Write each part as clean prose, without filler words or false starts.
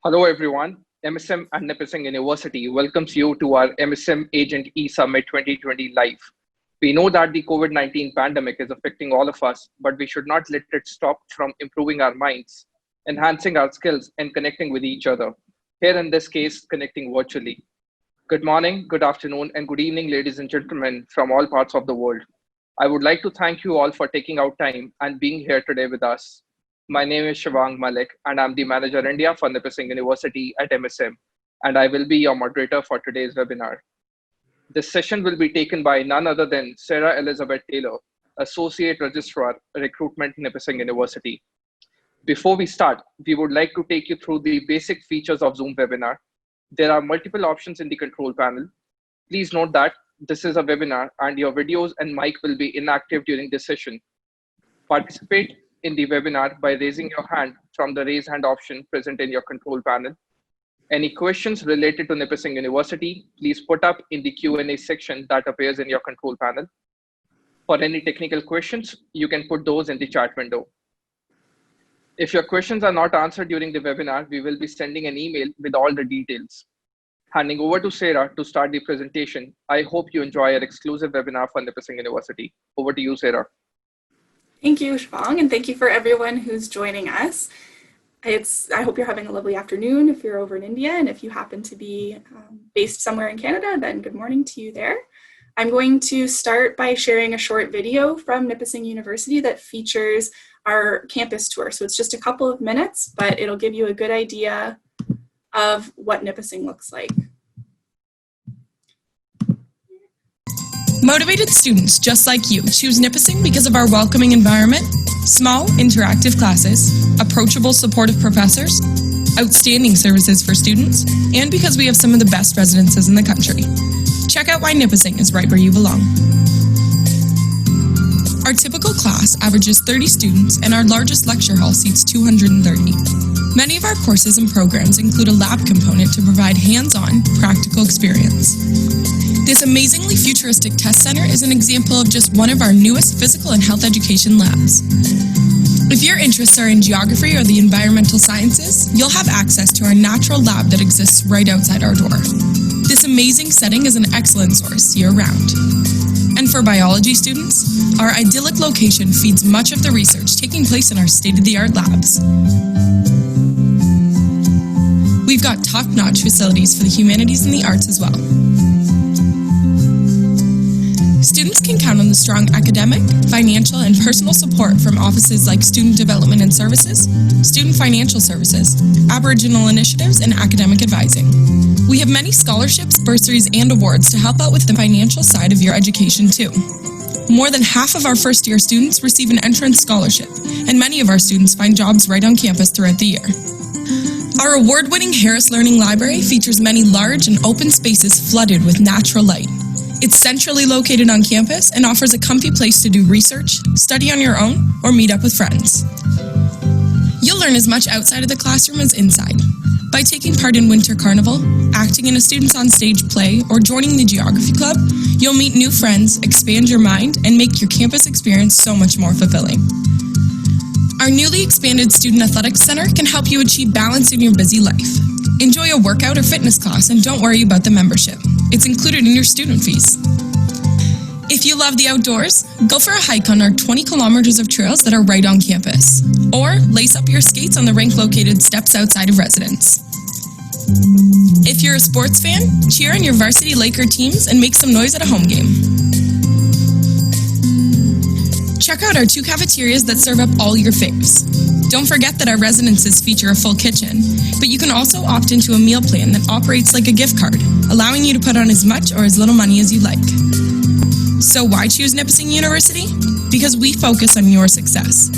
Hello everyone. MSM and Nipissing University welcomes you to our MSM Agent E-Summit 2020 live. We know that the COVID-19 pandemic is affecting all of us, but we should not let it stop from improving our minds, enhancing our skills, and connecting with each other. Here in this case, connecting virtually. Good morning, good afternoon, and good evening, ladies and gentlemen from all parts of the world. I would like to thank you all for taking out time and being here today with us. My name is Shivang Malik, and I'm the Manager India for Nipissing University at MSM, and I will be your moderator for today's webinar. This session will be taken by none other than Sarah Elizabeth Taylor, Associate Registrar, Recruitment, Nipissing University. Before we start, we would like to take you through the basic features of Zoom webinar. There are multiple options in the control panel. Please note that this is a webinar and your videos and mic will be inactive during this session. Participate in the webinar by raising your hand from the raise hand option present in your control panel. Any questions related to Nipissing University, please put up in the Q&A section that appears in your control panel. For any technical questions, you can put those in the chat window. If your questions are not answered during the webinar, we will be sending an email with all the details. Handing over to Sarah to start the presentation. I hope you enjoy our exclusive webinar for Nipissing University. Over to you, Sarah. Thank you, Shivang, and thank you for everyone who's joining us. I hope you're having a lovely afternoon if you're over in India, and if you happen to be based somewhere in Canada, then good morning to you there. I'm going to start by sharing a short video from Nipissing University that features our campus tour. So it's just a couple of minutes, but it'll give you a good idea of what Nipissing looks like. Motivated students just like you choose Nipissing because of our welcoming environment, small, interactive classes, approachable, supportive professors, outstanding services for students, and because we have some of the best residences in the country. Check out why Nipissing is right where you belong. Our typical class averages 30 students, and our largest lecture hall seats 230. Many of our courses and programs include a lab component to provide hands-on, practical experience. This amazingly futuristic test center is an example of just one of our newest physical and health education labs. If your interests are in geography or the environmental sciences, you'll have access to our natural lab that exists right outside our door. This amazing setting is an excellent source year-round. And for biology students, our idyllic location feeds much of the research taking place in our state-of-the-art labs. We've got top-notch facilities for the humanities and the arts as well. Students can count on the strong academic, financial, and personal support from offices like Student Development and Services, Student Financial Services, Aboriginal Initiatives, and Academic Advising. We have many scholarships, bursaries, and awards to help out with the financial side of your education too. More than half of our first-year students receive an entrance scholarship, and many of our students find jobs right on campus throughout the year. Our award-winning Harris Learning Library features many large and open spaces flooded with natural light. It's centrally located on campus and offers a comfy place to do research, study on your own, or meet up with friends. You'll learn as much outside of the classroom as inside. By taking part in Winter Carnival, acting in a Students on Stage play, or joining the Geography Club, you'll meet new friends, expand your mind, and make your campus experience so much more fulfilling. Our newly expanded Student Athletics Center can help you achieve balance in your busy life. Enjoy a workout or fitness class and don't worry about the membership. It's included in your student fees. If you love the outdoors, go for a hike on our 20 kilometers of trails that are right on campus. Or lace up your skates on the rink located steps outside of residence. If you're a sports fan, cheer on your varsity Laker teams and make some noise at a home game. Check out our 2 cafeterias that serve up all your faves. Don't forget that our residences feature a full kitchen, but you can also opt into a meal plan that operates like a gift card, allowing you to put on as much or as little money as you like. So why choose Nipissing University? Because we focus on your success.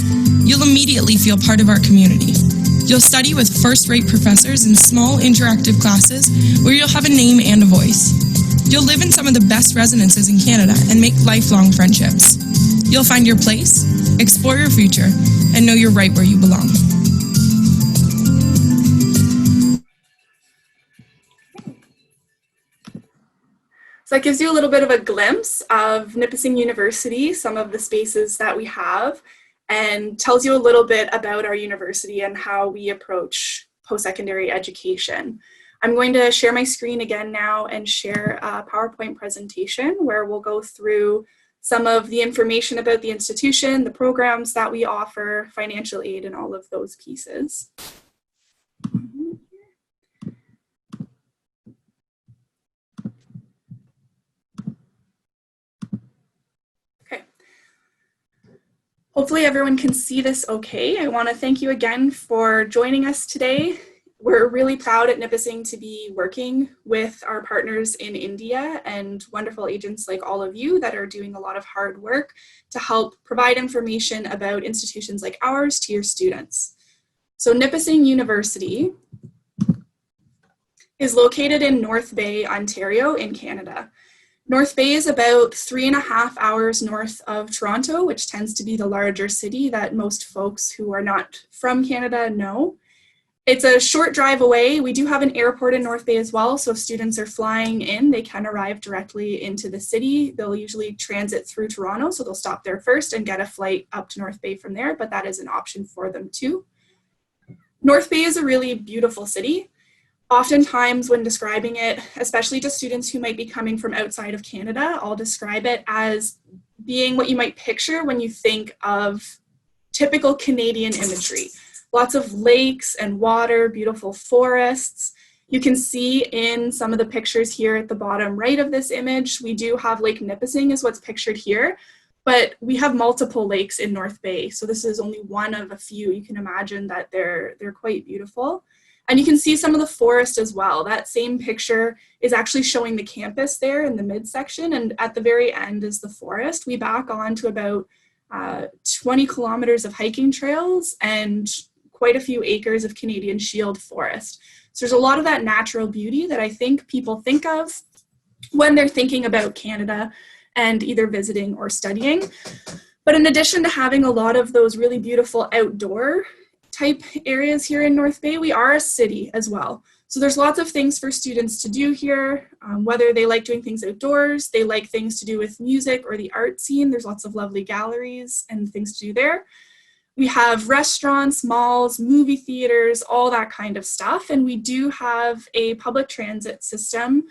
You'll immediately feel part of our community. You'll study with first-rate professors in small interactive classes where you'll have a name and a voice. You'll live in some of the best residences in Canada and make lifelong friendships. You'll find your place, explore your future, and know you're right where you belong. So that gives you a little bit of a glimpse of Nipissing University, some of the spaces that we have, and tells you a little bit about our university and how we approach post-secondary education. I'm going to share my screen again now and share a PowerPoint presentation where we'll go through some of the information about the institution, the programs that we offer, financial aid, and all of those pieces. Okay. Hopefully everyone can see this okay. I want to thank you again for joining us today. We're really proud at Nipissing to be working with our partners in India and wonderful agents like all of you that are doing a lot of hard work to help provide information about institutions like ours to your students. So Nipissing University is located in North Bay, Ontario in Canada. North Bay is about 3.5 hours north of Toronto, which tends to be the larger city that most folks who are not from Canada know. It's a short drive away. We do have an airport in North Bay as well, so if students are flying in, they can arrive directly into the city. They'll usually transit through Toronto, so they'll stop there first and get a flight up to North Bay from there, but that is an option for them too. North Bay is a really beautiful city. Oftentimes when describing it, especially to students who might be coming from outside of Canada, I'll describe it as being what you might picture when you think of typical Canadian imagery. Lots of lakes and water, beautiful forests. You can see in some of the pictures here at the bottom right of this image, we do have Lake Nipissing is what's pictured here, but we have multiple lakes in North Bay. So this is only one of a few. You can imagine that they're quite beautiful. And you can see some of the forest as well. That same picture is actually showing the campus there in the midsection, and at the very end is the forest. We back on to about 20 kilometers of hiking trails and quite a few acres of Canadian shield forest. So there's a lot of that natural beauty that I think people think of when they're thinking about Canada and either visiting or studying. But in addition to having a lot of those really beautiful outdoor type areas here in North Bay, we are a city as well. So there's lots of things for students to do here, whether they like doing things outdoors, they like things to do with music or the art scene. There's lots of lovely galleries and things to do there. We have restaurants, malls, movie theaters, all that kind of stuff. And we do have a public transit system,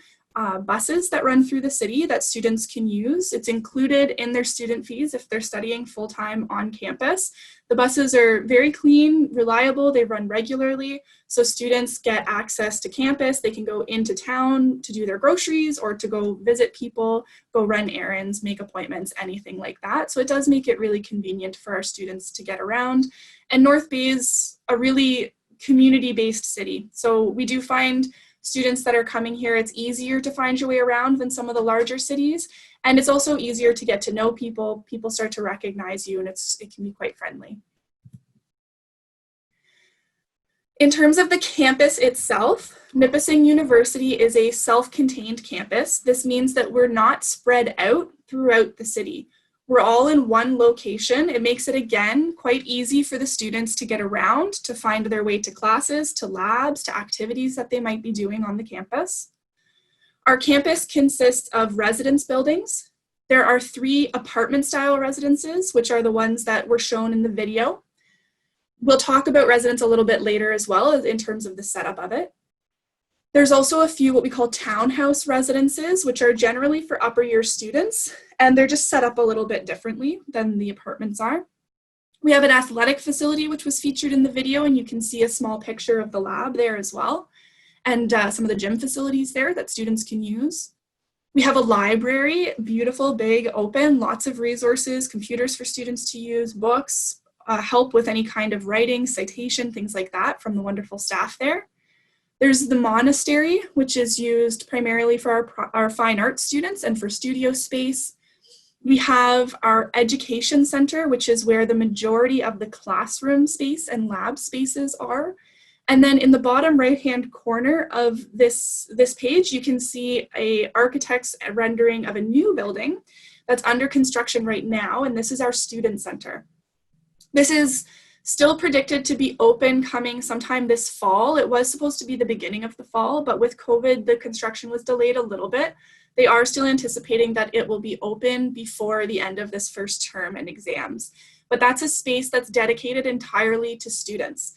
buses that run through the city that students can use. It's included in their student fees if they're studying full-time on campus. The buses are very clean, reliable, they run regularly, so students get access to campus. They can go into town to do their groceries or to go visit people, go run errands, make appointments, anything like that. So it does make it really convenient for our students to get around. And North Bay is a really community-based city. So we do find students that are coming here, it's easier to find your way around than some of the larger cities. And it's also easier to get to know people. People start to recognize you, and it can be quite friendly. In terms of the campus itself, Nipissing University is a self-contained campus. This means that we're not spread out throughout the city. We're all in one location. It makes it, again, quite easy for the students to get around, to find their way to classes, to labs, to activities that they might be doing on the campus. Our campus consists of residence buildings. There are 3 apartment-style residences, which are the ones that were shown in the video. We'll talk about residence a little bit later as well in terms of the setup of it. There's also a few what we call townhouse residences, which are generally for upper year students, and they're just set up a little bit differently than the apartments are. We have an athletic facility, which was featured in the video, and you can see a small picture of the lab there as well, and some of the gym facilities there that students can use. We have a library, beautiful, big, open, lots of resources, computers for students to use, books, help with any kind of writing, citation, things like that from the wonderful staff there. There's the monastery, which is used primarily for our fine arts students and for studio space. We have our education center, which is where the majority of the classroom space and lab spaces are. And then in the bottom right-hand corner of this page, you can see an architect's rendering of a new building that's under construction right now, and this is our student center. This is still predicted to be open coming sometime this fall. It was supposed to be the beginning of the fall, but with COVID, the construction was delayed a little bit. They are still anticipating that it will be open before the end of this first term and exams. But that's a space that's dedicated entirely to students.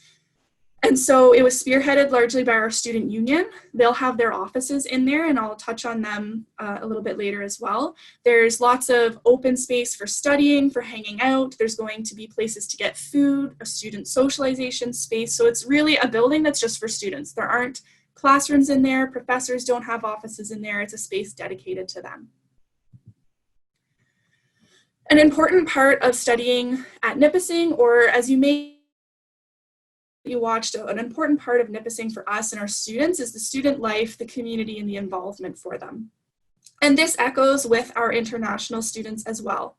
And so it was spearheaded largely by our student union. They'll have their offices in there, and I'll touch on them a little bit later as well. There's lots of open space for studying, for hanging out. There's going to be places to get food, a student socialization space. So it's really a building that's just for students. There aren't classrooms in there. Professors don't have offices in there. It's a space dedicated to them. An important part of studying at Nipissing, or as you watched, an important part of Nipissing for us and our students is the student life, the community, and the involvement for them. And this echoes with our international students as well.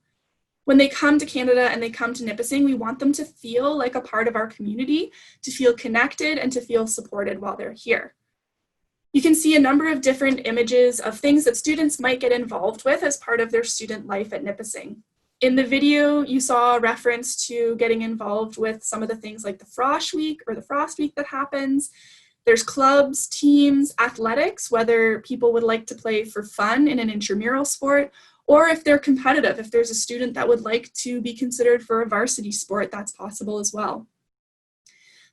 When they come to Canada and they come to Nipissing, we want them to feel like a part of our community, to feel connected, and to feel supported while they're here. You can see a number of different images of things that students might get involved with as part of their student life at Nipissing. In the video, you saw a reference to getting involved with some of the things like the Frost Week or the Frost Week that happens. There's clubs, teams, athletics, whether people would like to play for fun in an intramural sport, or if they're competitive, if there's a student that would like to be considered for a varsity sport, that's possible as well.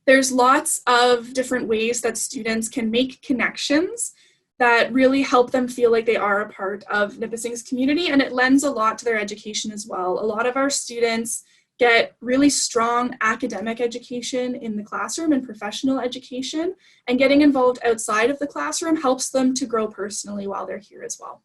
There's lots of different ways that students can make connections that really help them feel like they are a part of Nipissing's community, and it lends a lot to their education as well. A lot of our students get really strong academic education in the classroom and professional education, and getting involved outside of the classroom helps them to grow personally while they're here as well.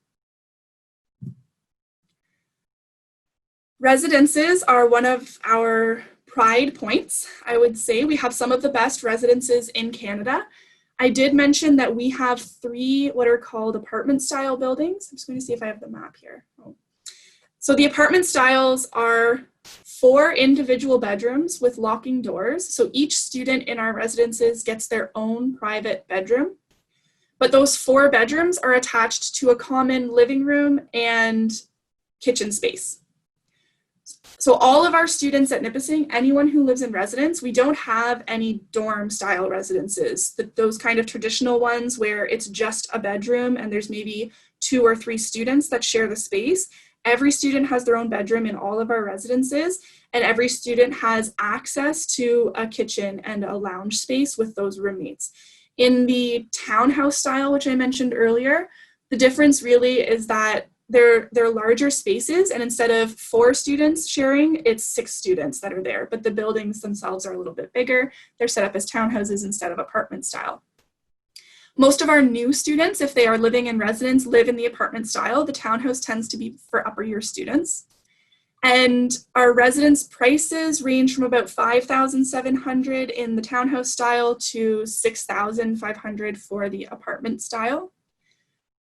Residences are one of our pride points. I would say we have some of the best residences in Canada. I did mention that we have 3 what are called apartment style buildings. I'm just going to see if I have the map here. So the apartment styles are 4 individual bedrooms with locking doors. So each student in our residences gets their own private bedroom. But those 4 bedrooms are attached to a common living room and kitchen space. So all of our students at Nipissing, anyone who lives in residence, we don't have any dorm style residences, those kind of traditional ones where it's just a bedroom and there's maybe 2 or 3 students that share the space. Every student has their own bedroom in all of our residences, and every student has access to a kitchen and a lounge space with those roommates. In the townhouse style, which I mentioned earlier, the difference really is that they're larger spaces, and instead of 4 students sharing, it's 6 students that are there, but the buildings themselves are a little bit bigger. They're set up as townhouses instead of apartment style. Most of our new students, if they are living in residence, live in the apartment style. The townhouse tends to be for upper year students. And our residence prices range from about $5,700 in the townhouse style to $6,500 for the apartment style.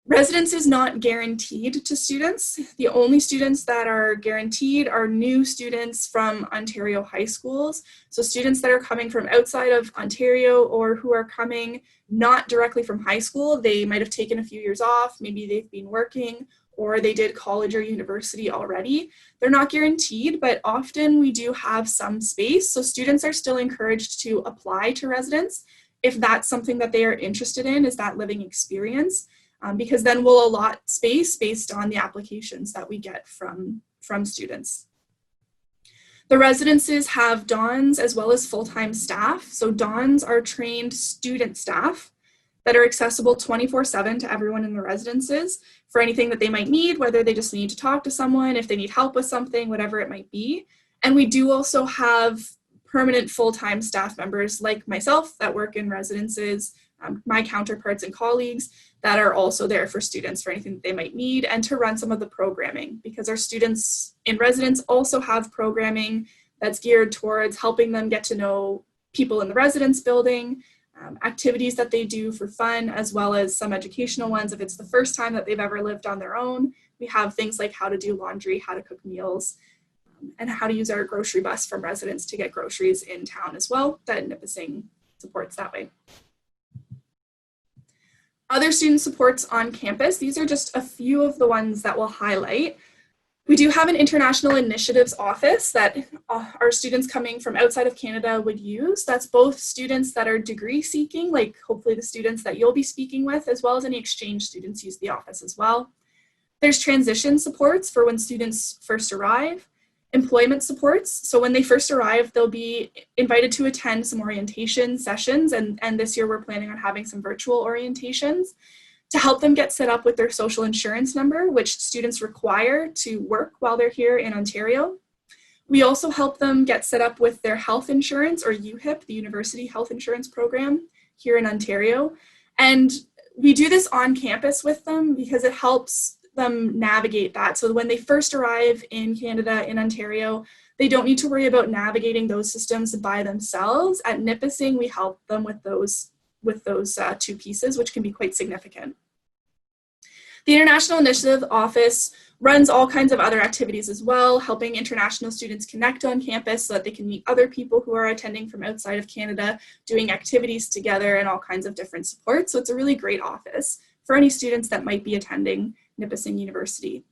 Residence is not guaranteed to students. The only students that are guaranteed are new students from Ontario high schools. So students that are coming from outside of Ontario or who are coming not directly from high school. They might have taken a few years off, maybe they've been working, or they did college or university already. They're not guaranteed, but often we do have some space. So students are still encouraged to apply to residence if that's something that they are interested in, is that living experience. Because then we'll allot space based on the applications that we get from students. The residences have dons as well as full-time staff. So dons are trained student staff that are accessible 24/7 to everyone in the residences for anything that they might need, whether they just need to talk to someone, if they need help with something, whatever it might be. And we do also have permanent full-time staff members like myself that work in residences, my counterparts and colleagues that are also there for students for anything that they might need, and to run some of the programming, because our students in residence also have programming that's geared towards helping them get to know people in the residence building, activities that they do for fun, as well as some educational ones if it's the first time that they've ever lived on their own. We have things like how to do laundry, how to cook meals, and how to use our grocery bus from residence to get groceries in town as well, that Nipissing supports that way. Other student supports on campus, these are just a few of the ones that we'll highlight. We do have an international initiatives office that our students coming from outside of Canada would use. That's both students that are degree seeking, like hopefully the students that you'll be speaking with, as well as any exchange students use the office as well. There's transition supports for when students first arrive. Employment supports. So when they first arrive, they'll be invited to attend some orientation sessions, and this year we're planning on having some virtual orientations to help them get set up with their social insurance number, which students require to work while they're here in Ontario. We also help them get set up with their health insurance, or UHIP, the University Health Insurance Program here in Ontario. And we do this on campus with them because it helps them navigate that. So when they first arrive in Canada, in Ontario, they don't need to worry about navigating those systems by themselves. At Nipissing, we help them with those two pieces, which can be quite significant. The International Initiative Office runs all kinds of other activities as well, helping international students connect on campus so that they can meet other people who are attending from outside of Canada, doing activities together and all kinds of different supports. So it's a really great office for any students that might be attending Nipissing University.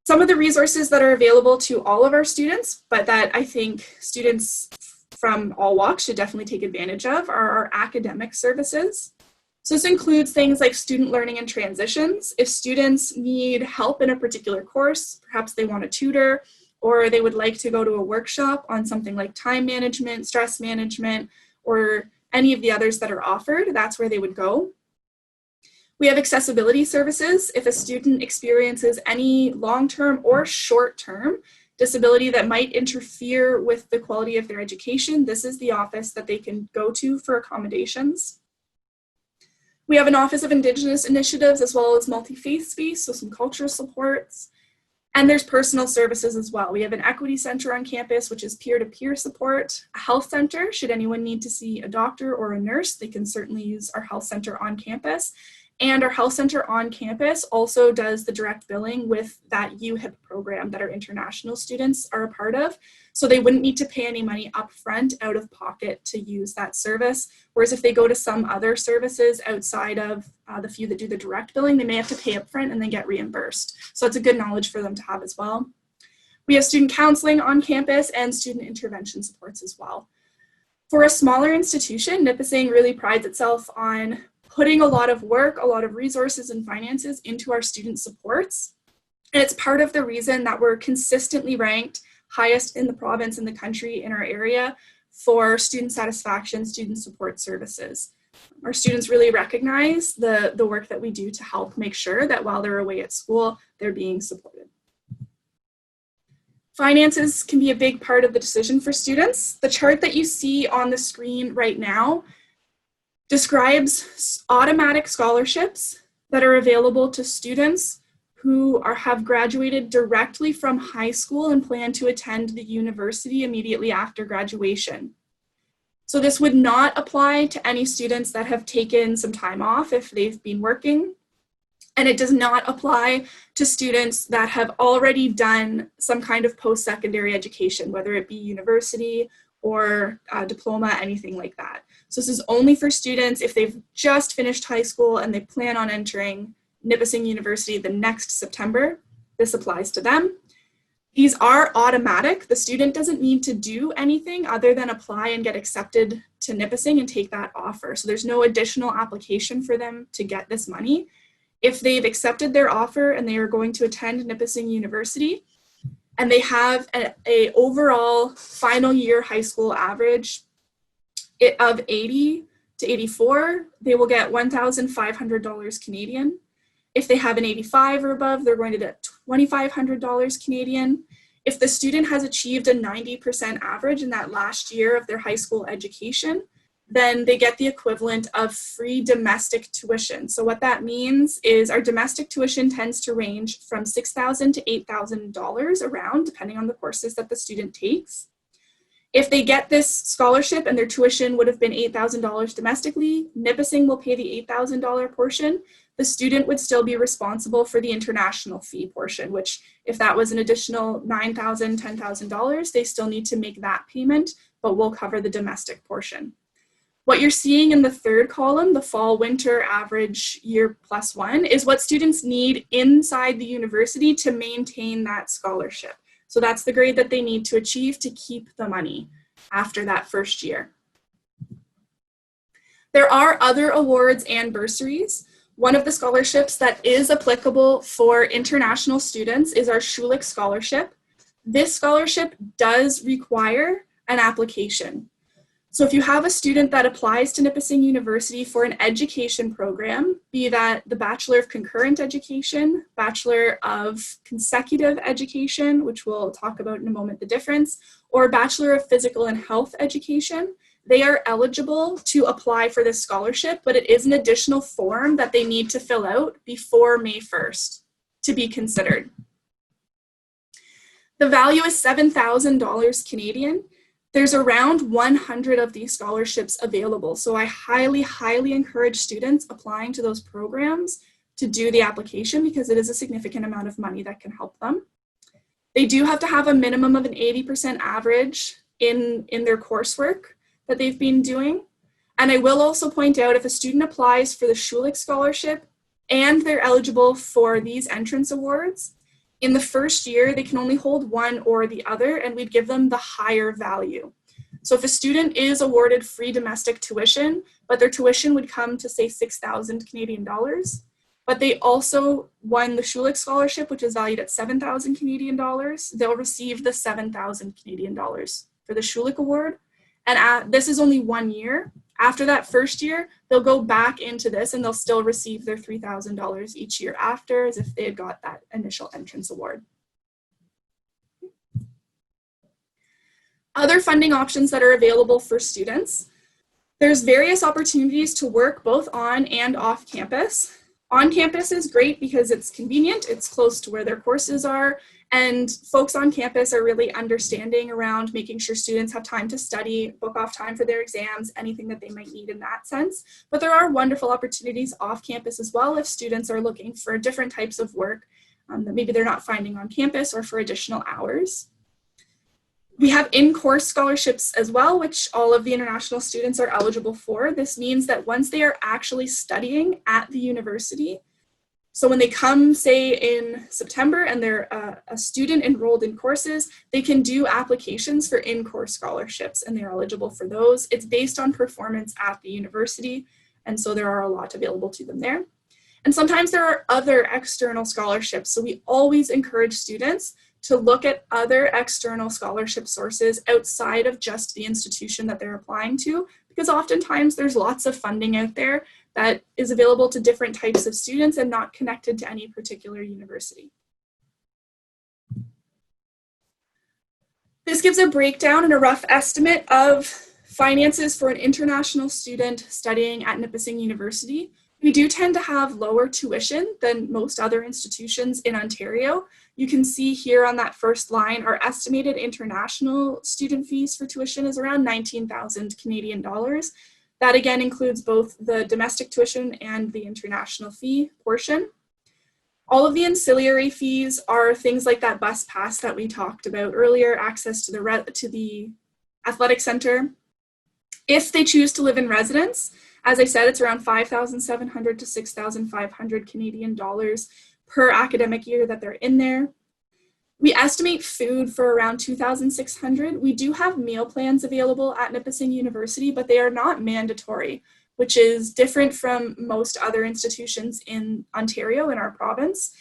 Some of the resources that are available to all of our students, but that I think students from all walks should definitely take advantage of, are our academic services. So this includes things like student learning and transitions. If students need help in a particular course, perhaps they want a tutor, or they would like to go to a workshop on something like time management, stress management, or any of the others that are offered, that's where they would go. We have accessibility services. If a student experiences any long-term or short-term disability that might interfere with the quality of their education, this is the office that they can go to for accommodations. We have an Office of Indigenous Initiatives as well as multi-faith space, so some cultural supports. And there's personal services as well. We have an equity center on campus, which is peer-to-peer support, a health center. Should anyone need to see a doctor or a nurse, they can certainly use our health center on campus. And our health center on campus also does the direct billing with that UHIP program that our international students are a part of. So they wouldn't need to pay any money upfront out of pocket to use that service. Whereas if they go to some other services outside of the few that do the direct billing, they may have to pay upfront and then get reimbursed. So it's a good knowledge for them to have as well. We have student counseling on campus and student intervention supports as well. For a smaller institution, Nipissing really prides itself on putting a lot of work, a lot of resources and finances into our student supports. And it's part of the reason that we're consistently ranked highest in the province and the country in our area for student satisfaction, student support services. Our students really recognize the work that we do to help make sure that while they're away at school, they're being supported. Finances can be a big part of the decision for students. The chart that you see on the screen right now describes automatic scholarships that are available to students who have graduated directly from high school and plan to attend the university immediately after graduation. So this would not apply to any students that have taken some time off if they've been working. And it does not apply to students that have already done some kind of post-secondary education, whether it be university or a diploma, anything like that. So this is only for students if they've just finished high school and they plan on entering Nipissing University the next September. This applies to them. These are automatic. The student doesn't need to do anything other than apply and get accepted to Nipissing and take that offer. So there's no additional application for them to get this money. If they've accepted their offer and they are going to attend Nipissing University, and they have an overall final year high school average of 80 to 84, they will get $1,500 Canadian. If they have an 85 or above, they're going to get $2,500 Canadian. If the student has achieved a 90% average in that last year of their high school education, then they get the equivalent of free domestic tuition. So what that means is our domestic tuition tends to range from $6,000 to $8,000 around, depending on the courses that the student takes. If they get this scholarship and their tuition would have been $8,000 domestically, Nipissing will pay the $8,000 portion. The student would still be responsible for the international fee portion, which if that was an additional $9,000, $10,000, they still need to make that payment, but we'll cover the domestic portion. What you're seeing in the third column, the fall-winter average year plus one, is what students need inside the university to maintain that scholarship. So that's the grade that they need to achieve to keep the money after that first year. There are other awards and bursaries. One of the scholarships that is applicable for international students is our Schulich Scholarship. this scholarship does require an application. So if you have a student that applies to Nipissing University for an education program, be that the Bachelor of Concurrent Education, Bachelor of Consecutive Education, which we'll talk about in a moment the difference, or Bachelor of Physical and Health Education, they are eligible to apply for this scholarship, but it is an additional form that they need to fill out before May 1st to be considered. The value is $7,000 Canadian. There's around 100 of these scholarships available. So I highly, highly encourage students applying to those programs to do the application because it is a significant amount of money that can help them. They do have to have a minimum of an 80% average in their coursework that they've been doing. And I will also point out if a student applies for the Schulich Scholarship and they're eligible for these entrance awards, in the first year, they can only hold one or the other, and we'd give them the higher value. So if a student is awarded free domestic tuition, but their tuition would come to say 6,000 Canadian dollars, but they also won the Schulich Scholarship, which is valued at 7,000 Canadian dollars, they'll receive the 7,000 Canadian dollars for the Schulich Award. And this is only 1 year. After that first year, they'll go back into this and they'll still receive their $3,000 each year after as if they had got that initial entrance award. Other funding options that are available for students. There's various opportunities to work both on and off campus. On campus is great because it's convenient, it's close to where their courses are, and folks on campus are really understanding around making sure students have time to study, book off time for their exams, anything that they might need in that sense. But there are wonderful opportunities off campus as well if students are looking for different types of work that maybe they're not finding on campus or for additional hours. We have in-course scholarships as well, which all of the international students are eligible for. This means that once they are actually studying at the university, so when they come, say, in September and they're a student enrolled in courses, they can do applications for in-course scholarships and they're eligible for those. It's based on performance at the university, and so there are a lot available to them there. And sometimes there are other external scholarships, so we always encourage students to look at other external scholarship sources outside of just the institution that they're applying to, because oftentimes there's lots of funding out there that is available to different types of students and not connected to any particular university. This gives a breakdown and a rough estimate of finances for an international student studying at Nipissing University. We do tend to have lower tuition than most other institutions in Ontario. You can see here on that first line, our estimated international student fees for tuition is around 19,000 Canadian dollars. That again includes both the domestic tuition and the international fee portion. All of the ancillary fees are things like that bus pass that we talked about earlier, access to the athletic center. If they choose to live in residence, as I said, it's around 5,700 to 6,500 Canadian dollars per academic year that they're in there. We estimate food for around 2,600. We do have meal plans available at Nipissing University, but they are not mandatory, which is different from most other institutions in Ontario, in our province.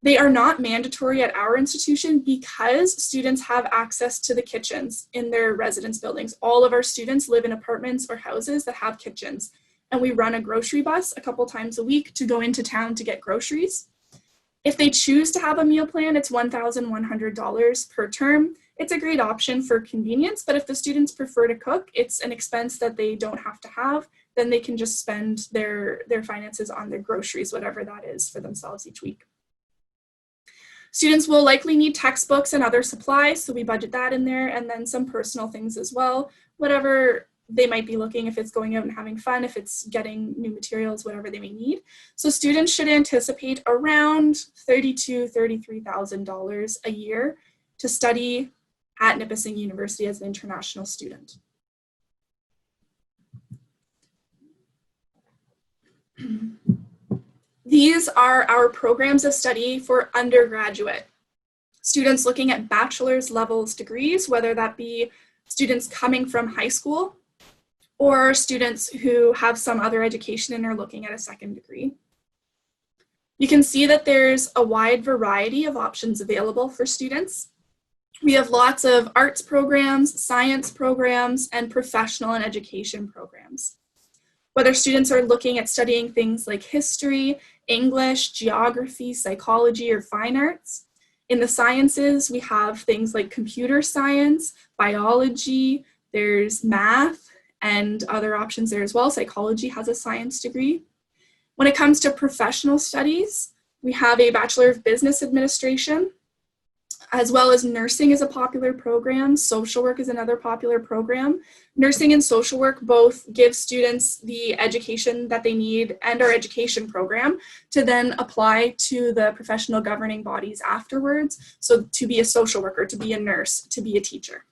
They are not mandatory at our institution because students have access to the kitchens in their residence buildings. All of our students live in apartments or houses that have kitchens, and we run a grocery bus a couple times a week to go into town to get groceries. If they choose to have a meal plan, it's $1,100 per term. It's a great option for convenience, but if the students prefer to cook, it's an expense that they don't have to have, then they can just spend their finances on their groceries, whatever that is, for themselves each week. Students will likely need textbooks and other supplies, so we budget that in there, and then some personal things as well, whatever they might be looking, if it's going out and having fun, if it's getting new materials, whatever they may need. So students should anticipate around $32,000, $33,000 a year to study at Nipissing University as an international student. These are our programs of study for undergraduate students looking at bachelor's levels degrees, whether that be students coming from high school or students who have some other education and are looking at a second degree. You can see that there's a wide variety of options available for students. We have lots of arts programs, science programs, and professional and education programs. Whether students are looking at studying things like history, English, geography, psychology, or fine arts. In the sciences, we have things like computer science, biology, there's math, and other options there as well. Psychology has a science degree. When it comes to professional studies, we have a Bachelor of Business Administration, as well as nursing is a popular program. Social work is another popular program. Nursing and social work both give students the education that they need and our education program to then apply to the professional governing bodies afterwards. So to be a social worker, to be a nurse, to be a teacher.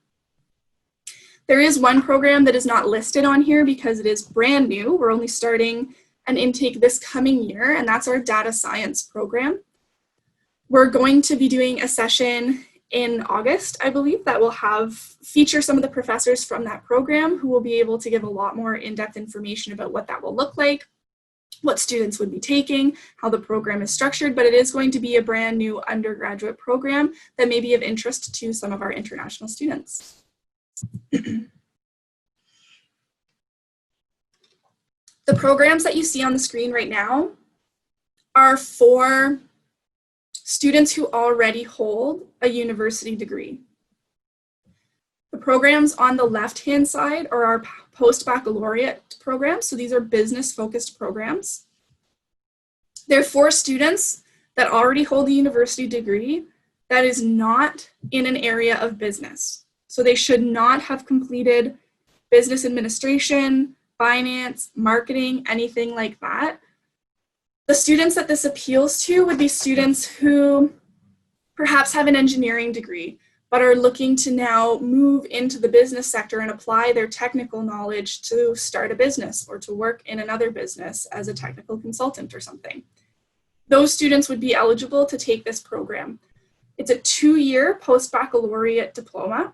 There is one program that is not listed on here because it is brand new. We're only starting an intake this coming year, and that's our data science program. We're going to be doing a session in August, I believe, that will feature some of the professors from that program who will be able to give a lot more in-depth information about what that will look like, what students would be taking, how the program is structured, but it is going to be a brand new undergraduate program that may be of interest to some of our international students. The programs that you see on the screen right now are for students who already hold a university degree. The programs on the left-hand side are our post-baccalaureate programs. So these are business-focused programs. They're for students that already hold a university degree that is not in an area of business. So they should not have completed business administration, finance, marketing, anything like that. The students that this appeals to would be students who perhaps have an engineering degree, but are looking to now move into the business sector and apply their technical knowledge to start a business or to work in another business as a technical consultant or something. Those students would be eligible to take this program. It's a 2-year post-baccalaureate diploma.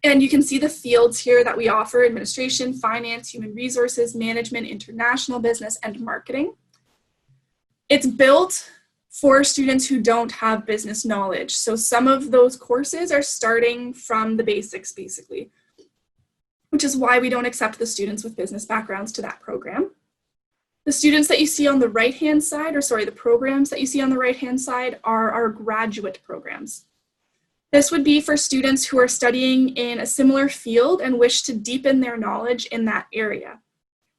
And you can see the fields here that we offer: administration, finance, human resources, management, international business, and marketing. It's built for students who don't have business knowledge. So some of those courses are starting from the basics, basically, which is why we don't accept the students with business backgrounds to that program. The students that you see on the right-hand side, the programs that you see on the right-hand side are our graduate programs. This would be for students who are studying in a similar field and wish to deepen their knowledge in that area.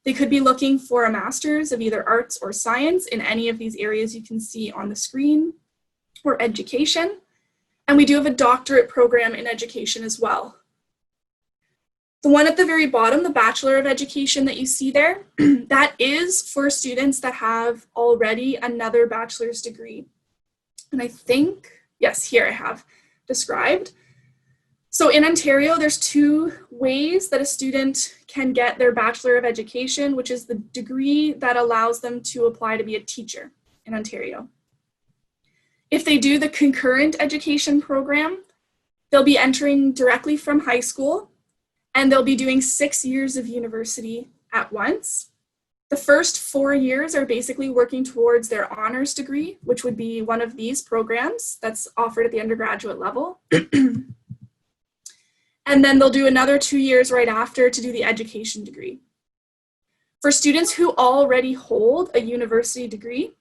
They could be looking for a master's of either arts or science in any of these areas you can see on the screen, or education. And we do have a doctorate program in education as well. The one at the very bottom, the Bachelor of Education that you see there, that is for students that have already another bachelor's degree. And I think, yes, here I have described. So in Ontario, there's 2 ways that a student can get their Bachelor of Education, which is the degree that allows them to apply to be a teacher in Ontario. If they do the concurrent education program, they'll be entering directly from high school, and they'll be doing 6 years of university at once. The first 4 years are basically working towards their honors degree, which would be one of these programs that's offered at the undergraduate level. And then they'll do another 2 years right after to do the education degree. For students who already hold a university degree,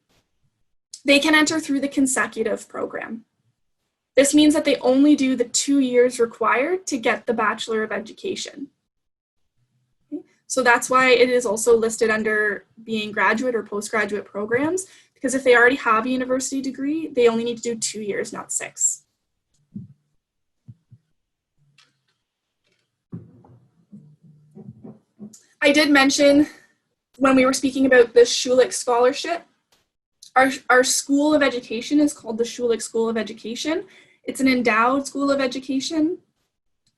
they can enter through the consecutive program. This means that they only do the 2 years required to get the Bachelor of Education. So that's why it is also listed under being graduate or postgraduate programs, because if they already have a university degree, they only need to do 2 years, not 6. I did mention when we were speaking about the Schulich Scholarship, our School of Education is called the Schulich School of Education. It's an endowed school of education,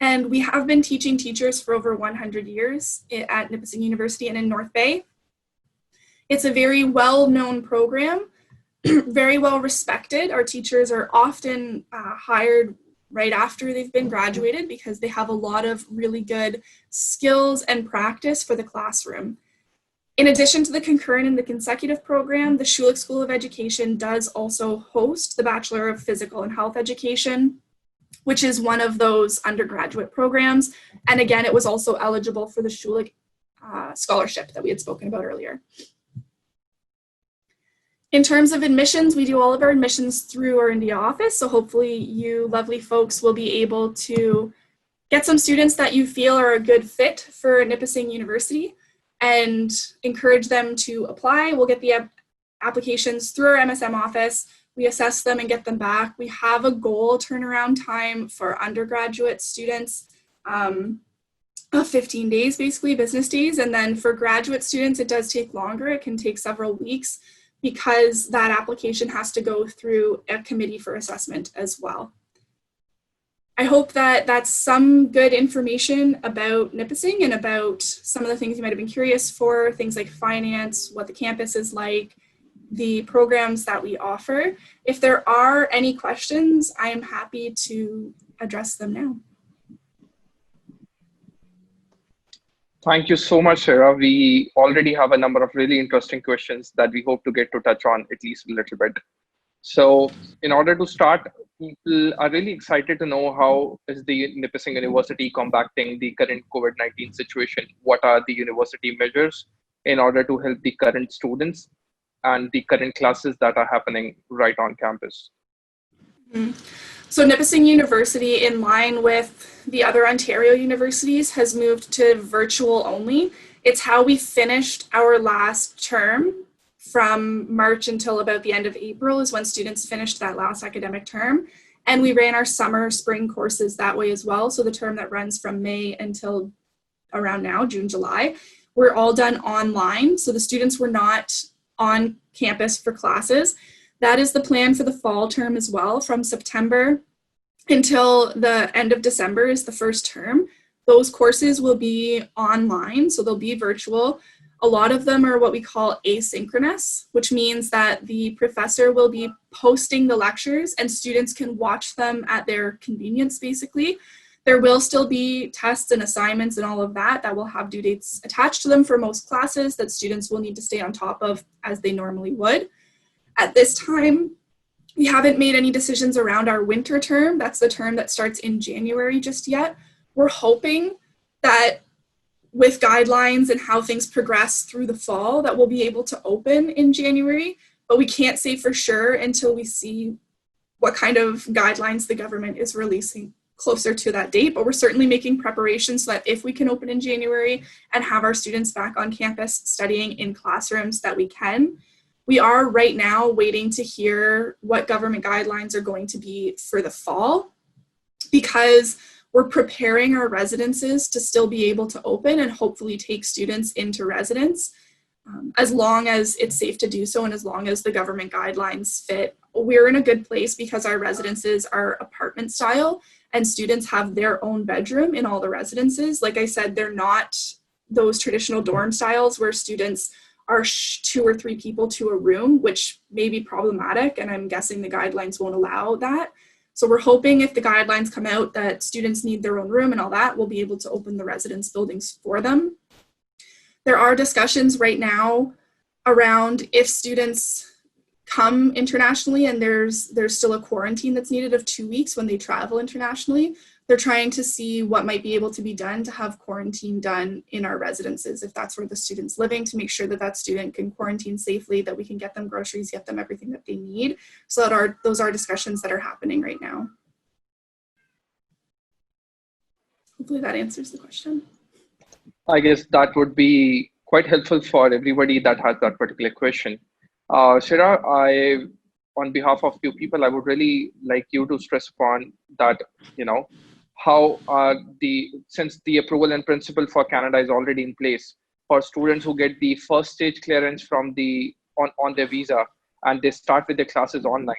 and we have been teaching teachers for over 100 years at Nipissing University and in North Bay. It's a very well-known program, very well respected. Our teachers are often hired right after they've been graduated because they have a lot of really good skills and practice for the classroom. In addition to the concurrent and the consecutive program, the Schulich School of Education does also host the Bachelor of Physical and Health Education, which is one of those undergraduate programs. And again, it was also eligible for the Schulich Scholarship that we had spoken about earlier. In terms of admissions, we do all of our admissions through our India office. So hopefully you lovely folks will be able to get some students that you feel are a good fit for Nipissing University and encourage them to apply. We'll get the applications through our MSM office. We assess them and get them back. We have a goal turnaround time for undergraduate students of 15 days, basically business days. And then for graduate students, it does take longer. It can take several weeks because that application has to go through a committee for assessment as well. I hope that that's some good information about Nipissing and about some of the things you might have been curious for, things like finance, what the campus is like, the programs that we offer. If there are any questions, I am happy to address them now. Thank you so much, Sarah. We already have a number of really interesting questions that we hope to get to touch on at least a little bit. So in order to start, people are really excited to know how is the Nipissing University combating the current COVID-19 situation? What are the university measures in order to help the current students and the current classes that are happening right on campus? So Nipissing University, in line with the other Ontario universities, has moved to virtual only. It's how we finished our last term. From March until about the end of April is when students finished that last academic term. And we ran our summer, spring courses that way as well. So the term that runs from May until around now, June, July, we're all done online. So the students were not on campus for classes. That is the plan for the fall term as well. From September until the end of December is the first term. Those courses will be online, so they'll be virtual. A lot of them are what we call asynchronous, which means that the professor will be posting the lectures and students can watch them at their convenience, basically. There will still be tests and assignments and all of that will have due dates attached to them for most classes that students will need to stay on top of as they normally would. At this time, we haven't made any decisions around our winter term. That's the term that starts in January just yet. We're hoping that with guidelines and how things progress through the fall that we'll be able to open in January, but we can't say for sure until we see what kind of guidelines the government is releasing closer to that date. But we're certainly making preparations so that if we can open in January and have our students back on campus studying in classrooms that we can. We are right now waiting to hear what government guidelines are going to be for the fall, because we're preparing our residences to still be able to open and hopefully take students into residence as long as it's safe to do so and as long as the government guidelines fit. We're in a good place because our residences are apartment style and students have their own bedroom in all the residences. Like I said, they're not those traditional dorm styles where students are 2 or 3 people to a room, which may be problematic, and I'm guessing the guidelines won't allow that. So we're hoping if the guidelines come out that students need their own room and all that, we'll be able to open the residence buildings for them. There are discussions right now around if students come internationally and there's still a quarantine that's needed of 2 weeks when they travel internationally. They're trying to see what might be able to be done to have quarantine done in our residences if that's where the student's living, to make sure that that student can quarantine safely, that we can get them groceries, get them everything that they need. So those are discussions that are happening right now. Hopefully that answers the question. I guess that would be quite helpful for everybody that has that particular question. Shira, on behalf of few people, I would really like you to stress upon that, how since the approval in principle for Canada is already in place for students who get the first stage clearance from on their visa and they start with their classes online,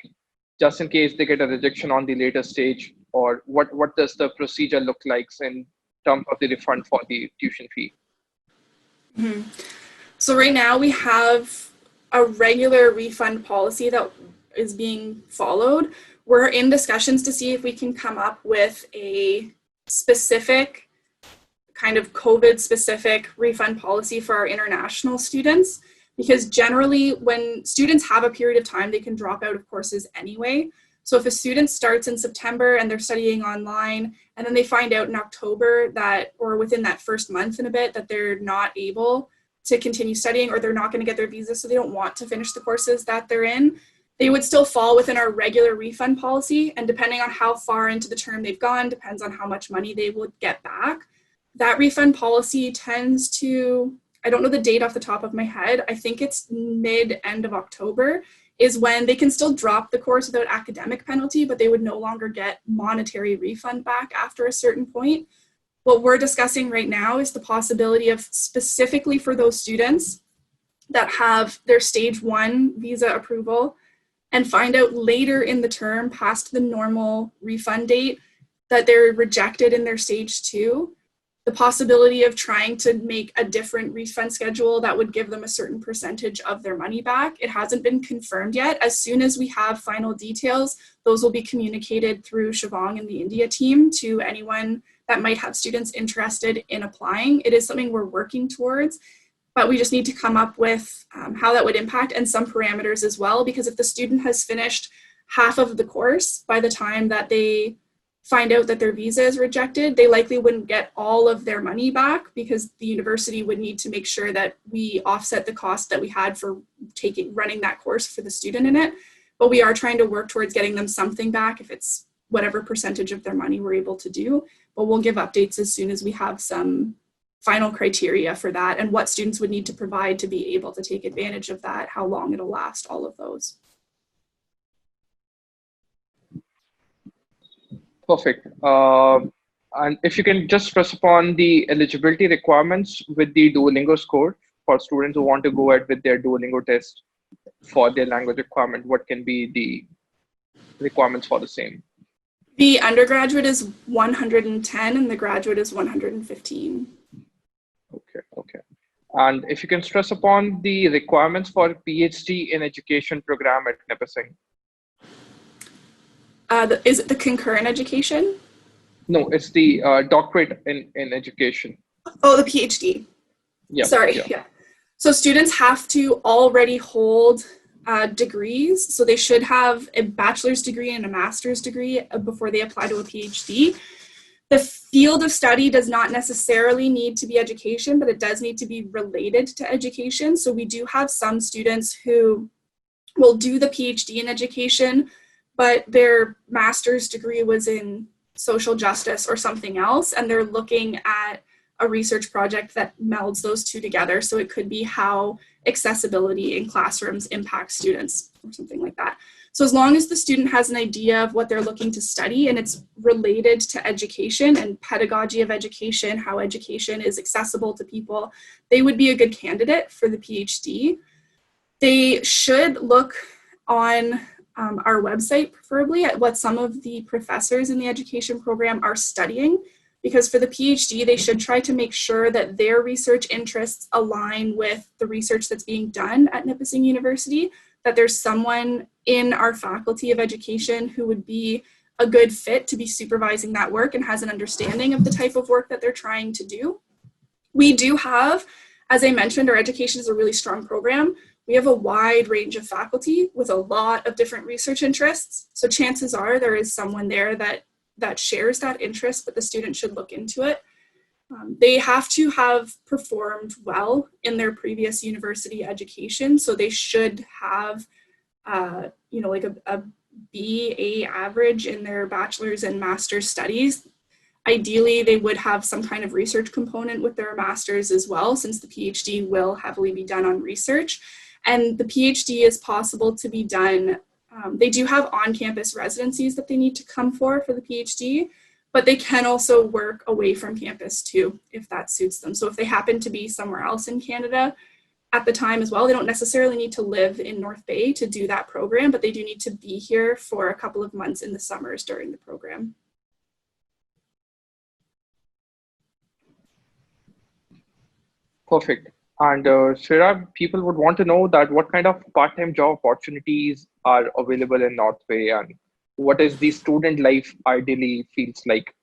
just in case they get a rejection on the later stage, or what does the procedure look like in terms of the refund for the tuition fee? Mm-hmm. So right now we have a regular refund policy that is being followed. We're in discussions to see if we can come up with a specific kind of COVID specific refund policy for our international students, because generally when students have a period of time, they can drop out of courses anyway. So if a student starts in September and they're studying online, and then they find out in October that, or within that first month and a bit, that they're not able to continue studying, or they're not going to get their visa, so they don't want to finish the courses that they're in, they would still fall within our regular refund policy. And depending on how far into the term they've gone, depends on how much money they would get back. That refund policy tends to, I don't know the date off the top of my head, I think it's mid-end of October, is when they can still drop the course without academic penalty, but they would no longer get monetary refund back after a certain point. What we're discussing right now is the possibility of, specifically for those students that have their stage 1 visa approval and find out later in the term, past the normal refund date, that they're rejected in their stage 2, the possibility of trying to make a different refund schedule that would give them a certain percentage of their money back. It hasn't been confirmed yet. As soon as we have final details, those will be communicated through Siobhan and the India team to anyone that might have students interested in applying. It is something we're working towards, but we just need to come up with how that would impact and some parameters as well, because if the student has finished half of the course by the time that they find out that their visa is rejected, they likely wouldn't get all of their money back, because the university would need to make sure that we offset the cost that we had for running that course for the student in it. But we are trying to work towards getting them something back, if it's whatever percentage of their money we're able to do. But we'll give updates as soon as we have some final criteria for that and what students would need to provide to be able to take advantage of that, how long it'll last, all of those. Perfect. And if you can just press upon the eligibility requirements with the Duolingo score for students who want to go ahead with their Duolingo test for their language requirement, what can be the requirements for the same? The undergraduate is 110 and the graduate is 115. Okay. And if you can stress upon the requirements for PhD in education program at Nipissing. Is it the concurrent education? No, it's the doctorate in education. Oh, the PhD. Yeah. Sorry. Yeah. So students have to already hold degrees. So they should have a bachelor's degree and a master's degree before they apply to a PhD. The field of study does not necessarily need to be education, but it does need to be related to education. So we do have some students who will do the PhD in education, but their master's degree was in social justice or something else, and they're looking at a research project that melds those two together. So it could be how accessibility in classrooms impacts students or something like that. So as long as the student has an idea of what they're looking to study and it's related to education and pedagogy of education, how education is accessible to people, they would be a good candidate for the PhD. They should look on our website, preferably, at what some of the professors in the education program are studying, because for the PhD, they should try to make sure that their research interests align with the research that's being done at Nipissing University, that there's someone in our faculty of education who would be a good fit to be supervising that work and has an understanding of the type of work that they're trying to do. We do have, as I mentioned, our education is a really strong program. We have a wide range of faculty with a lot of different research interests. So chances are there is someone there that shares that interest, but the student should look into it. They have to have performed well in their previous university education. So they should have, like a BA average in their bachelor's and master's studies. Ideally, they would have some kind of research component with their master's as well, since the PhD will heavily be done on research. And the PhD is possible to be done. They do have on-campus residencies that they need to come for the PhD, but they can also work away from campus too, if that suits them. So if they happen to be somewhere else in Canada at the time as well, they don't necessarily need to live in North Bay to do that program, but they do need to be here for a couple of months in the summers during the program. Perfect. And Shreya, people would want to know that what kind of part-time job opportunities are available in North Bay, and what is the student life ideally feels like?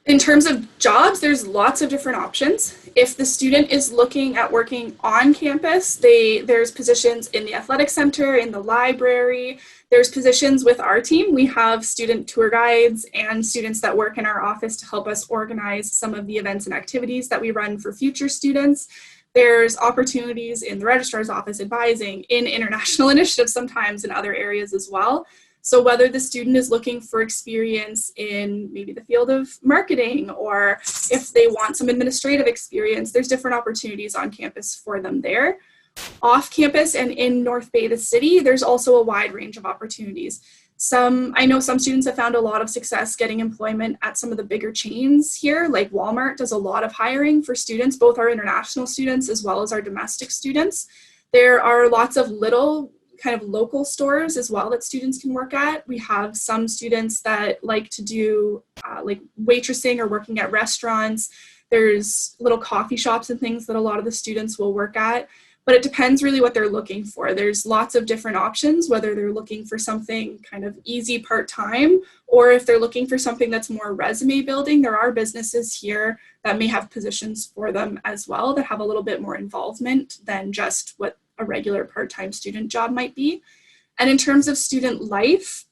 In terms of jobs, there's lots of different options. If the student is looking at working on campus, there's positions in the athletic center, in the library, there's positions with our team. We have student tour guides and students that work in our office to help us organize some of the events and activities that we run for future students. There's opportunities in the registrar's office advising, in international initiatives sometimes, in other areas as well. So whether the student is looking for experience in maybe the field of marketing, or if they want some administrative experience, there's different opportunities on campus for them there. Off campus and in North Bay, the city, there's also a wide range of opportunities. I know some students have found a lot of success getting employment at some of the bigger chains here, like Walmart does a lot of hiring for students, both our international students as well as our domestic students. There are lots of little kind of local stores as well that students can work at. We have some students that like to do like waitressing or working at restaurants. There's little coffee shops and things that a lot of the students will work at, but it depends really what they're looking for. There's lots of different options, whether they're looking for something kind of easy part-time, or if they're looking for something that's more resume building. There are businesses here that may have positions for them as well that have a little bit more involvement than just what a regular part-time student job might be. And in terms of student life,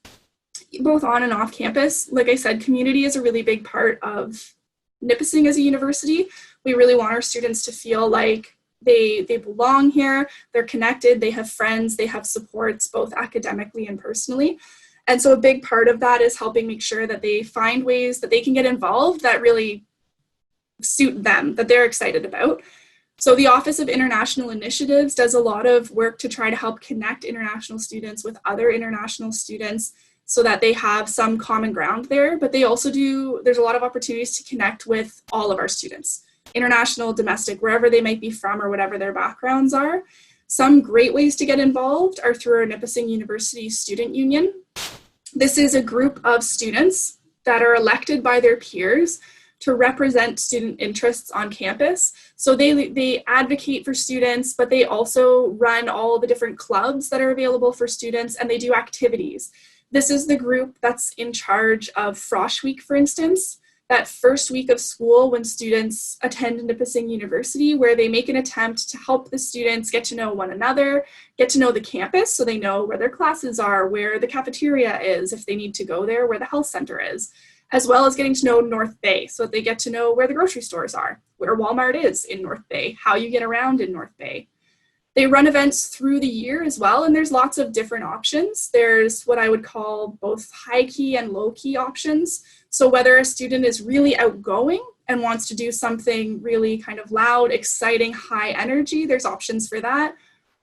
both on and off campus, like I said, community is a really big part of Nipissing as a university. We really want our students to feel like they belong here, they're connected, they have friends, they have supports, both academically and personally. And so a big part of that is helping make sure that they find ways that they can get involved that really suit them, that they're excited about. So the Office of International Initiatives does a lot of work to try to help connect international students with other international students so that they have some common ground there, but they also there's a lot of opportunities to connect with all of our students, international, domestic, wherever they might be from or whatever their backgrounds are. Some great ways to get involved are through our Nipissing University Student Union. This is a group of students that are elected by their peers to represent student interests on campus. So they advocate for students, but they also run all the different clubs that are available for students, and they do activities. This is the group that's in charge of Frosh Week, for instance, that first week of school when students attend Nipissing University, where they make an attempt to help the students get to know one another, get to know the campus so they know where their classes are, where the cafeteria is, if they need to go there, where the health center is, as well as getting to know North Bay so that they get to know where the grocery stores are, where Walmart is in North Bay, how you get around in North Bay. They run events through the year as well, and there's lots of different options. There's what I would call both high-key and low-key options. So whether a student is really outgoing and wants to do something really kind of loud, exciting, high energy, there's options for that.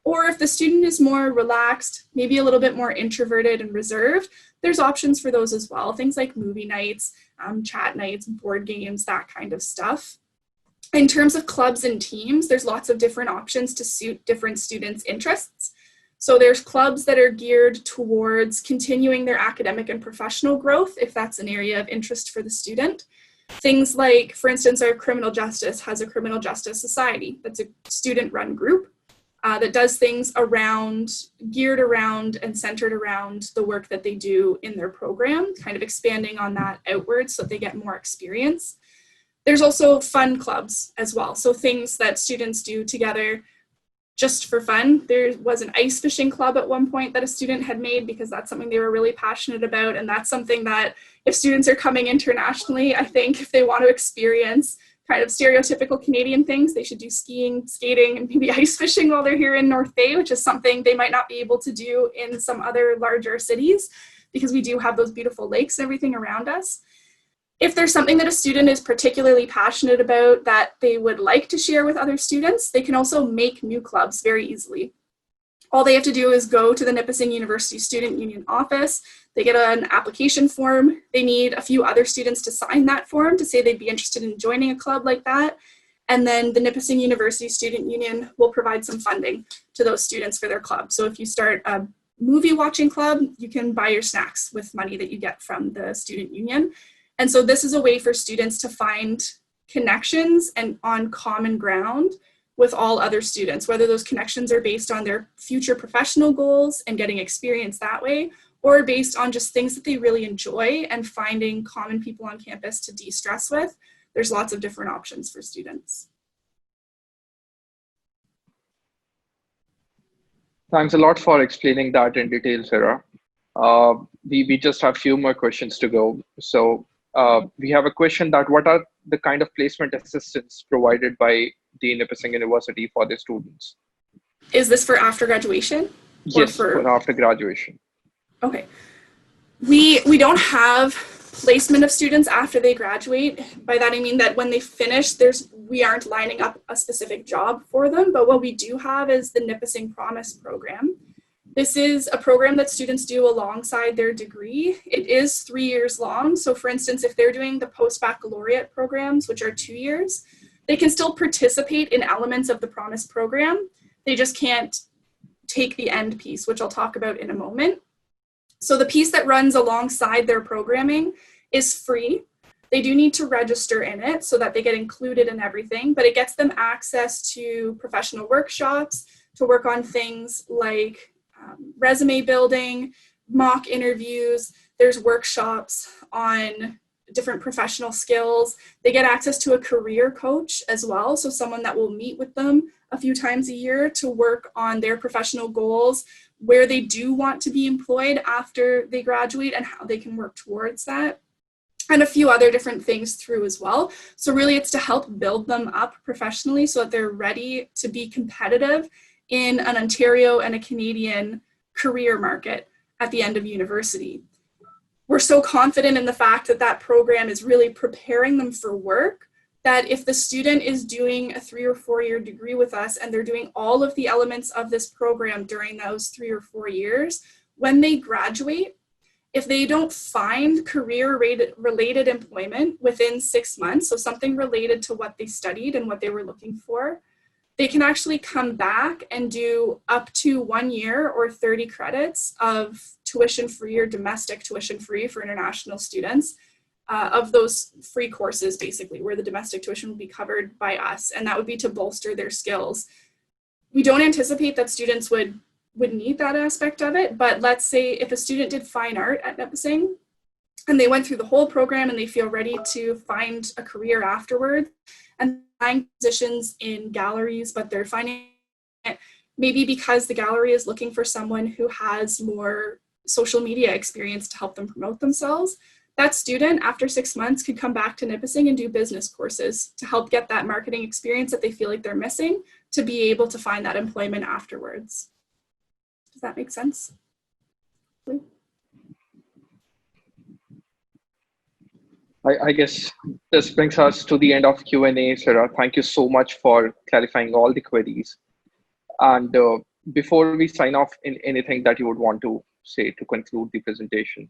Or if the student is more relaxed, maybe a little bit more introverted and reserved, there's options for those as well. Things like movie nights, chat nights, board games, that kind of stuff. In terms of clubs and teams, there's lots of different options to suit different students' interests. So there's clubs that are geared towards continuing their academic and professional growth, if that's an area of interest for the student. Things like, for instance, our criminal justice has a criminal justice society. That's a student-run group that does things geared around and centered around the work that they do in their program, kind of expanding on that outwards so that they get more experience. There's also fun clubs as well. So things that students do together just for fun. There was an ice fishing club at one point that a student had made because that's something they were really passionate about. And that's something that if students are coming internationally, I think if they want to experience kind of stereotypical Canadian things, they should do skiing, skating, and maybe ice fishing while they're here in North Bay, which is something they might not be able to do in some other larger cities because we do have those beautiful lakes and everything around us. If there's something that a student is particularly passionate about that they would like to share with other students, they can also make new clubs very easily. All they have to do is go to the Nipissing University Student Union office. They get an application form. They need a few other students to sign that form to say they'd be interested in joining a club like that. And then the Nipissing University Student Union will provide some funding to those students for their club. So if you start a movie watching club, you can buy your snacks with money that you get from the student union. And so this is a way for students to find connections and on common ground with all other students, whether those connections are based on their future professional goals and getting experience that way, or based on just things that they really enjoy and finding common people on campus to de-stress with. There's lots of different options for students. Thanks a lot for explaining that in detail, Sarah. We just have a few more questions to go. So we have a question that what are the kind of placement assistance provided by the Nipissing University for the students? Is this for after graduation? Yes, for after graduation. Okay. We don't have placement of students after they graduate. By that I mean that when they finish, we aren't lining up a specific job for them, but what we do have is the Nipissing Promise program. This is a program that students do alongside their degree. It is 3 years long. So for instance, if they're doing the post-baccalaureate programs, which are 2 years, they can still participate in elements of the Promise program. They just can't take the end piece, which I'll talk about in a moment. So the piece that runs alongside their programming is free. They do need to register in it so that they get included in everything, but it gets them access to professional workshops to work on things like resume building, mock interviews. There's workshops on different professional skills. They get access to a career coach as well, so someone that will meet with them a few times a year to work on their professional goals, where they do want to be employed after they graduate and how they can work towards that, and a few other different things through as well. So really it's to help build them up professionally so that they're ready to be competitive in an Ontario and a Canadian career market at the end of university. We're so confident in the fact that that program is really preparing them for work, that if the student is doing a 3 or 4 year degree with us and they're doing all of the elements of this program during those 3 or 4 years, when they graduate, if they don't find career-related employment within 6 months, so something related to what they studied and what they were looking for, they can actually come back and do up to 1 year or 30 credits of tuition-free or domestic tuition-free for international students, of those free courses, basically, where the domestic tuition will be covered by us, and that would be to bolster their skills. We don't anticipate that students would need that aspect of it, but let's say if a student did fine art at Nipissing and they went through the whole program and they feel ready to find a career afterwards and find positions in galleries, but they're finding it maybe because the gallery is looking for someone who has more social media experience to help them promote themselves, that student after 6 months could come back to Nipissing and do business courses to help get that marketing experience that they feel like they're missing to be able to find that employment afterwards. Does that make sense? I guess this brings us to the end of Q&A, Sarah. Thank you so much for clarifying all the queries. And before we sign off, anything that you would want to say to conclude the presentation?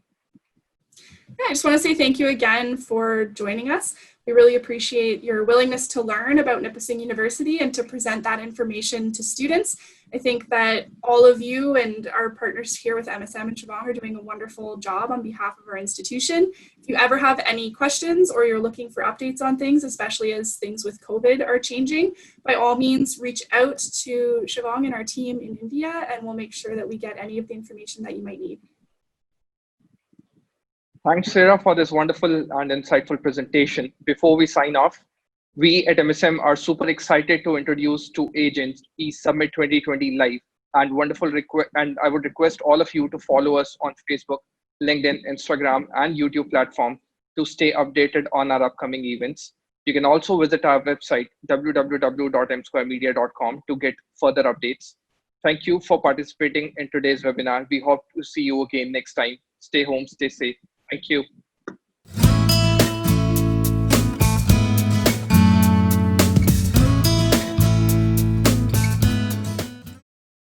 Yeah, I just want to say thank you again for joining us. We really appreciate your willingness to learn about Nipissing University and to present that information to students. I think that all of you and our partners here with MSM and Siobhan are doing a wonderful job on behalf of our institution. If you ever have any questions or you're looking for updates on things, especially as things with COVID are changing, by all means, reach out to Siobhan and our team in India, and we'll make sure that we get any of the information that you might need. Thanks, Sarah, for this wonderful and insightful presentation. Before we sign off, we at MSM are super excited to introduce to agents eSummit 2020 Live, and I would request all of you to follow us on Facebook, LinkedIn, Instagram, and YouTube platform to stay updated on our upcoming events. You can also visit our website, www.msquaremedia.com, to get further updates. Thank you for participating in today's webinar. We hope to see you again next time. Stay home, stay safe. Thank you.